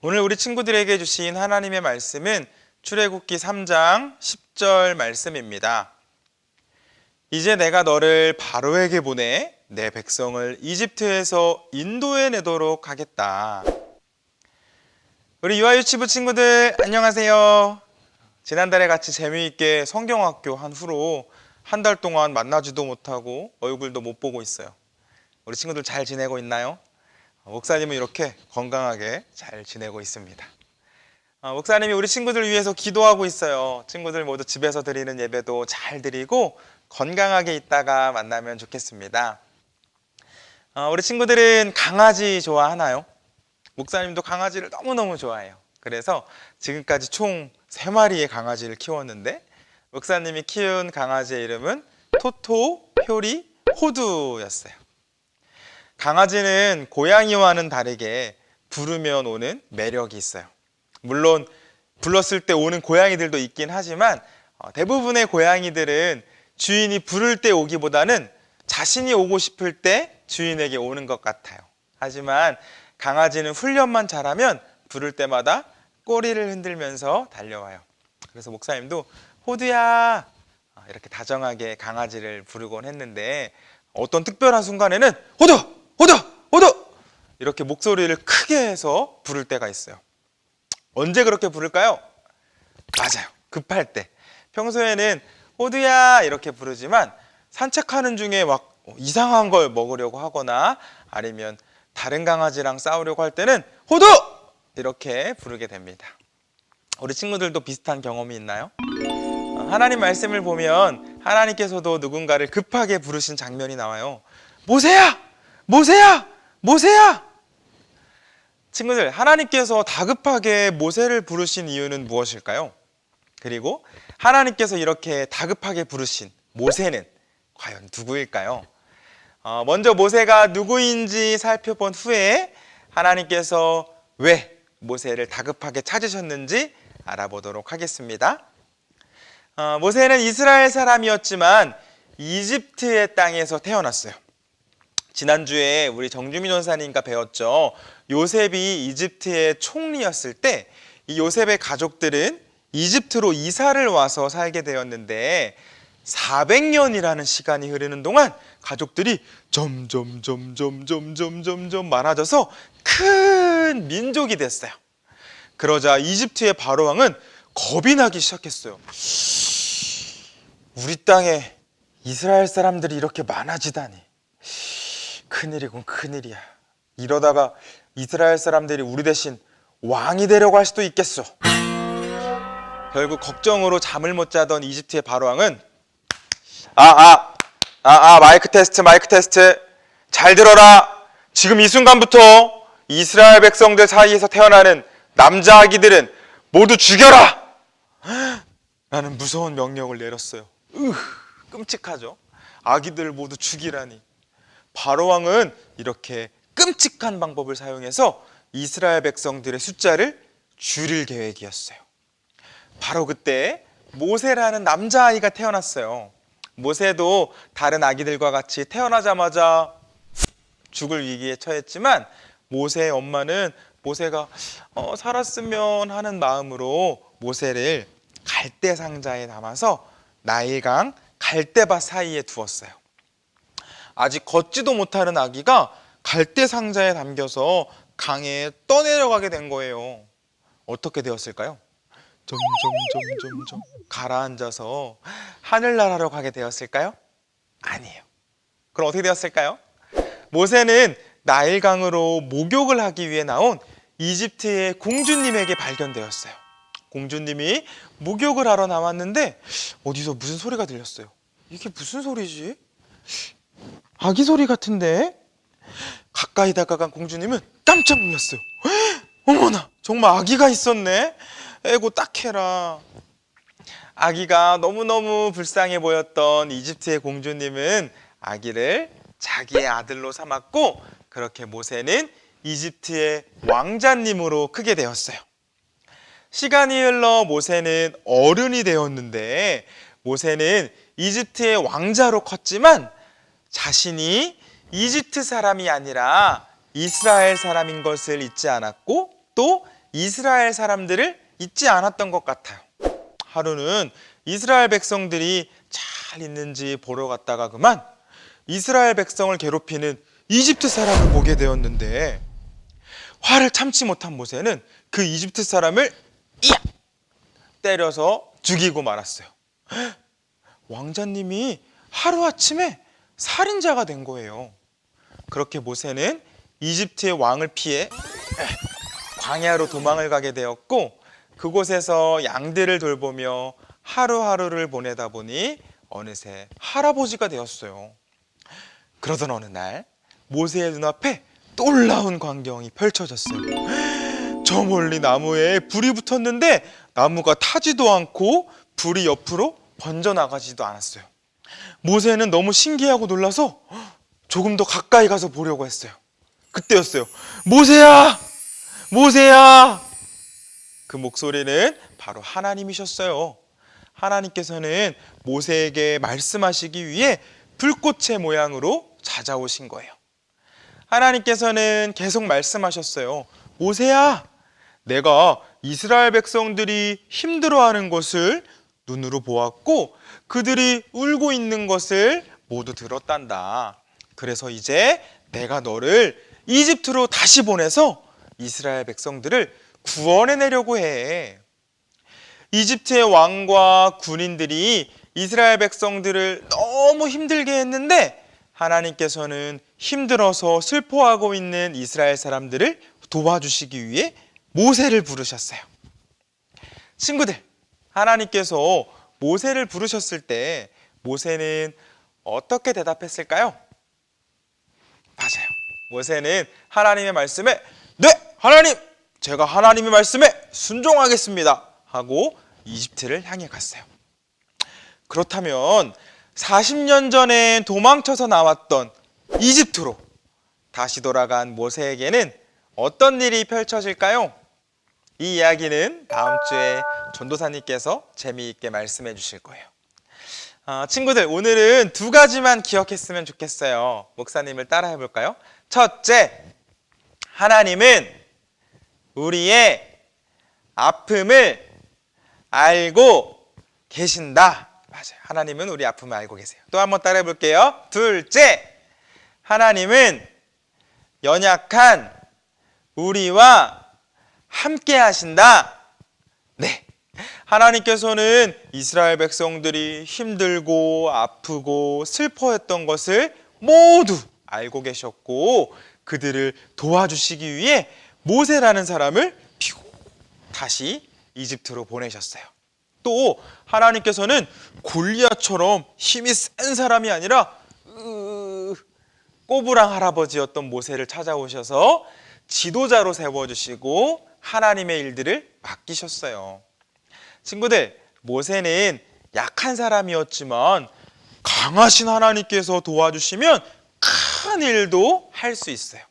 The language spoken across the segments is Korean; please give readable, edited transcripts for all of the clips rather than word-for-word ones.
오늘 우리 친구들에게 주신 하나님의 말씀은 출애굽기 3장 10절 말씀입니다. 이제 내가 너를 바로에게 보내 내 백성을 이집트에서 인도해내도록 하겠다. 우리 유아유치부 친구들 안녕하세요. 지난달에 같이 재미있게 성경학교 한 후로 한 달 동안 만나지도 못하고 얼굴도 못 보고 있어요. 우리 친구들 잘 지내고 있나요? 목사님은 이렇게 건강하게 잘 지내고 있습니다. 목사님이 우리 친구들 위해서 기도하고 있어요. 친구들 모두 집에서 드리는 예배도 잘 드리고 건강하게 있다가 만나면 좋겠습니다. 우리 친구들은 강아지 좋아하나요? 목사님도 강아지를 너무너무 좋아해요. 그래서 지금까지 총 3마리의 강아지를 키웠는데 목사님이 키운 강아지의 이름은 토토, 효리, 호두였어요. 강아지는 고양이와는 다르게 부르면 오는 매력이 있어요. 물론 불렀을 때 오는 고양이들도 있긴 하지만 대부분의 고양이들은 주인이 부를 때 오기보다는 자신이 오고 싶을 때 주인에게 오는 것 같아요. 하지만 강아지는 훈련만 잘하면 부를 때마다 꼬리를 흔들면서 달려와요. 그래서 목사님도 호두야 이렇게 다정하게 강아지를 부르곤 했는데 어떤 특별한 순간에는 호두! 호두! 호두! 이렇게 목소리를 크게 해서 부를 때가 있어요. 언제 그렇게 부를까요? 맞아요. 급할 때. 평소에는 호두야 이렇게 부르지만 산책하는 중에 막 이상한 걸 먹으려고 하거나 아니면 다른 강아지랑 싸우려고 할 때는 호두! 이렇게 부르게 됩니다. 우리 친구들도 비슷한 경험이 있나요? 하나님 말씀을 보면 하나님께서도 누군가를 급하게 부르신 장면이 나와요. 모세야! 모세야! 모세야! 친구들, 하나님께서 다급하게 모세를 부르신 이유는 무엇일까요? 그리고 하나님께서 이렇게 다급하게 부르신 모세는 과연 누구일까요? 먼저 모세가 누구인지 살펴본 후에 하나님께서 왜 모세를 다급하게 찾으셨는지 알아보도록 하겠습니다. 모세는 이스라엘 사람이었지만 이집트의 땅에서 태어났어요. 지난주에 우리 정주민 원사님과 배웠죠. 요셉이 이집트의 총리였을 때 이 요셉의 가족들은 이집트로 이사를 와서 살게 되었는데 400년이라는 시간이 흐르는 동안 가족들이 점점 많아져서 큰 민족이 됐어요. 그러자 이집트의 바로왕은 겁이 나기 시작했어요. 우리 땅에 이스라엘 사람들이 이렇게 많아지다니. 큰일이군 큰일이야. 이러다가 이스라엘 사람들이 우리 대신 왕이 되려고 할 수도 있겠어. 결국 걱정으로 잠을 못 자던 이집트의 바로왕은 마이크 테스트 잘 들어라. 지금 이 순간부터 이스라엘 백성들 사이에서 태어나는 남자 아기들은 모두 죽여라 라는 무서운 명령을 내렸어요. 끔찍하죠. 아기들 모두 죽이라니. 바로왕은 이렇게 끔찍한 방법을 사용해서 이스라엘 백성들의 숫자를 줄일 계획이었어요. 바로 그때 모세라는 남자아이가 태어났어요. 모세도 다른 아기들과 같이 태어나자마자 죽을 위기에 처했지만 모세의 엄마는 모세가 살았으면 하는 마음으로 모세를 갈대 상자에 담아서 나일강 갈대밭 사이에 두었어요. 아직 걷지도 못하는 아기가 갈대 상자에 담겨서 강에 떠내려가게 된 거예요. 어떻게 되었을까요? 점점 가라앉아서 하늘나라로 가게 되었을까요? 아니에요. 그럼 어떻게 되었을까요? 모세는 나일강으로 목욕을 하기 위해 나온 이집트의 공주님에게 발견되었어요. 공주님이 목욕을 하러 나왔는데 어디서 무슨 소리가 들렸어요. 이게 무슨 소리지? 아기 소리 같은데? 가까이 다가간 공주님은 깜짝 놀랐어요. 어머나, 정말 아기가 있었네. 에고 딱해라. 아기가 너무너무 불쌍해 보였던 이집트의 공주님은 아기를 자기의 아들로 삼았고 그렇게 모세는 이집트의 왕자님으로 크게 되었어요. 시간이 흘러 모세는 어른이 되었는데 모세는 이집트의 왕자로 컸지만 자신이 이집트 사람이 아니라 이스라엘 사람인 것을 잊지 않았고 또 이스라엘 사람들을 잊지 않았던 것 같아요. 하루는 이스라엘 백성들이 잘 있는지 보러 갔다가 그만 이스라엘 백성을 괴롭히는 이집트 사람을 보게 되었는데, 화를 참지 못한 모세는 그 이집트 사람을 이악 때려서 죽이고 말았어요. 왕자님이 하루아침에 살인자가 된 거예요. 그렇게 모세는 이집트의 왕을 피해 광야로 도망을 가게 되었고, 그곳에서 양들을 돌보며 하루하루를 보내다 보니 어느새 할아버지가 되었어요. 그러던 어느 날 모세의 눈앞에 놀라운 광경이 펼쳐졌어요. 저 멀리 나무에 불이 붙었는데 나무가 타지도 않고 불이 옆으로 번져나가지도 않았어요. 모세는 너무 신기하고 놀라서 조금 더 가까이 가서 보려고 했어요. 그때였어요. 모세야! 모세야! 그 목소리는 바로 하나님이셨어요. 하나님께서는 모세에게 말씀하시기 위해 불꽃의 모양으로 찾아오신 거예요. 하나님께서는 계속 말씀하셨어요. 모세야, 내가 이스라엘 백성들이 힘들어하는 것을 눈으로 보았고 그들이 울고 있는 것을 모두 들었단다. 그래서 이제 내가 너를 이집트로 다시 보내서 이스라엘 백성들을 구원해내려고 해. 이집트의 왕과 군인들이 이스라엘 백성들을 너무 힘들게 했는데 하나님께서는 힘들어서 슬퍼하고 있는 이스라엘 사람들을 도와주시기 위해 모세를 부르셨어요. 친구들, 하나님께서 모세를 부르셨을 때 모세는 어떻게 대답했을까요? 맞아요. 모세는 하나님의 말씀에 네, 하나님! 제가 하나님의 말씀에 순종하겠습니다 하고 이집트를 향해 갔어요. 그렇다면 40년 전에 도망쳐서 나왔던 이집트로 다시 돌아간 모세에게는 어떤 일이 펼쳐질까요? 이 이야기는 다음 주에 전도사님께서 재미있게 말씀해 주실 거예요. 친구들, 오늘은 두 가지만 기억했으면 좋겠어요. 목사님을 따라 해볼까요? 첫째, 하나님은 우리의 아픔을 알고 계신다. 맞아요. 하나님은 우리 아픔을 알고 계세요. 또 한번 따라 해볼게요. 둘째, 하나님은 연약한 우리와 함께 하신다. 네, 하나님께서는 이스라엘 백성들이 힘들고 아프고 슬퍼했던 것을 모두 알고 계셨고 그들을 도와주시기 위해 모세라는 사람을 다시 이집트로 보내셨어요. 또 하나님께서는 골리앗처럼 힘이 센 사람이 아니라 꼬부랑 할아버지였던 모세를 찾아오셔서 지도자로 세워주시고 하나님의 일들을 맡기셨어요. 친구들, 모세는 약한 사람이었지만 강하신 하나님께서 도와주시면 큰 일도 할 수 있어요.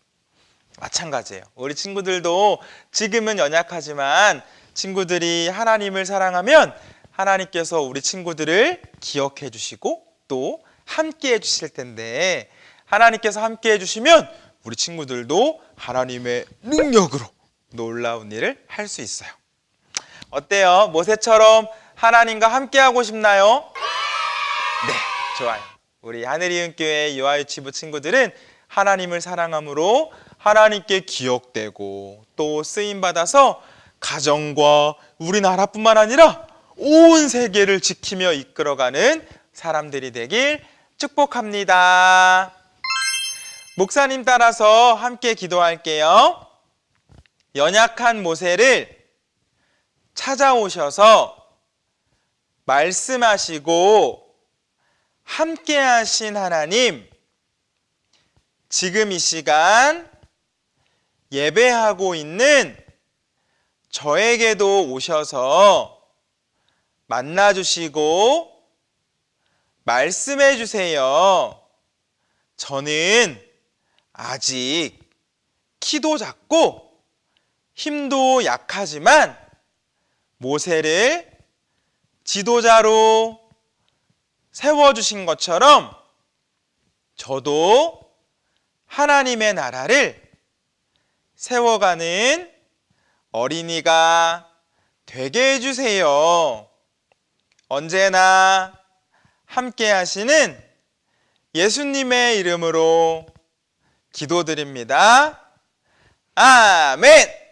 마찬가지예요. 우리 친구들도 지금은 연약하지만 친구들이 하나님을 사랑하면 하나님께서 우리 친구들을 기억해 주시고 또 함께 해 주실 텐데, 하나님께서 함께 해 주시면 우리 친구들도 하나님의 능력으로 놀라운 일을 할 수 있어요. 어때요? 모세처럼 하나님과 함께 하고 싶나요? 네, 좋아요. 우리 하늘이은교회 유아유치부 친구들은 하나님을 사랑함으로 하나님께 기억되고 또 쓰임받아서 가정과 우리나라뿐만 아니라 온 세계를 지키며 이끌어가는 사람들이 되길 축복합니다. 목사님 따라서 함께 기도할게요. 연약한 모세를 찾아오셔서 말씀하시고 함께 하신 하나님, 지금 이 시간 예배하고 있는 저에게도 오셔서 만나주시고 말씀해 주세요. 저는 아직 키도 작고 힘도 약하지만 모세를 지도자로 세워주신 것처럼 저도 하나님의 나라를 세워가는 어린이가 되게 해주세요. 언제나 함께 하시는 예수님의 이름으로 기도드립니다. 아멘!